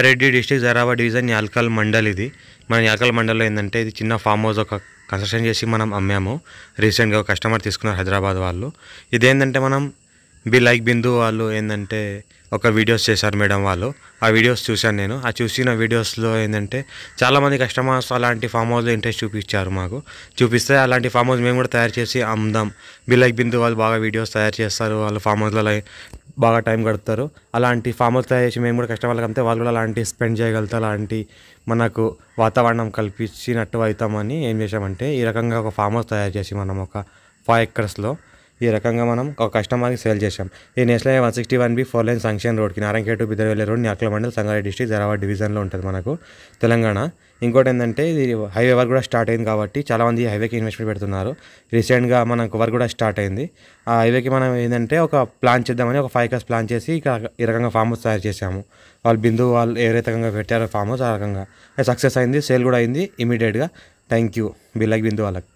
Reddy district Zaheerabad division Yalkal mandal. ఇది మన యాల్కల్ మండల్లో ఏంటంటే ఇది చిన్న ఫామ్ హౌస్ ఒక కన్స్ట్రక్షన్ చేసి మనం అమ్మాము. రీసెంట్గా ఒక కస్టమర్ తీసుకున్నారు హైదరాబాద్ వాళ్ళు. ఇదేంటంటే మనం బిందు వాళ్ళు ఏంటంటే ఒక వీడియోస్ చేశారు మేడం వాళ్ళు. ఆ వీడియోస్ చూశాను నేను. ఆ చూసిన వీడియోస్లో ఏంటంటే చాలామంది కస్టమర్స్ అలాంటి ఫామ్ హౌస్లో ఇంట్రెస్ట్ చూపించారు మాకు. చూపిస్తే అలాంటి ఫామ్ హౌస్ మేము కూడా తయారు చేసి అమ్ముదాం. బిందు వాళ్ళు బాగా వీడియోస్ తయారు చేస్తారు, వాళ్ళు ఫామ్ హౌస్లో బాగా టైం గడుపుతారు. అలాంటి ఫామ్ హౌస్ తయారు చేసి మేము కూడా కస్టమర్లకు అమ్మితే వాళ్ళు కూడా అలాంటి స్పెండ్ చేయగలుగుతారు, అలాంటి మనకు వాతావరణం కల్పించినట్టు అవుతామని ఏం చేసామంటే ఈ రకంగా ఒక ఫామ్ హౌస్ తయారు చేసి మనం ఒక 5 acresలో ఈ రకంగా మనం ఒక కస్టమర్కి సేల్ చేసాం. ఈ నేషనల్ 161B 4 lane సంక్షన్ రోడ్కి నారాయణఖేడ్ బిదరవెల్లి రోడ్, యాల్కల్ మండల్, సంగారెడ్డి డిస్ట్రిక్ట్, జరాబాద్ డివిజన్లో ఉంటుంది మనకు తెలంగాణ. ఇంకోటి ఏంటంటే ఇది హైవే వర్క్ కూడా స్టార్ట్ అయింది కాబట్టి చాలామంది హైవేకి ఇన్వెస్ట్మెంట్ పెడుతున్నారు. రీసెంట్గా మనకు వర్క్ కూడా స్టార్ట్ అయింది. ఆ హైవేకి మనం ఏంటంటే ఒక ప్లాన్ చేద్దామని ఒక 5 acres ప్లాన్ చేసి ఈ రకంగా ఫామ్ హౌస్ తయారు చేసాము. వాళ్ళు ఏ రకంగా పెట్టారో ఫామ్ హౌస్ ఆ రకంగా సక్సెస్ అయింది, సేల్ కూడా అయింది ఇమీడియట్గా. థ్యాంక్ యూ బిందు వాళ్ళకి.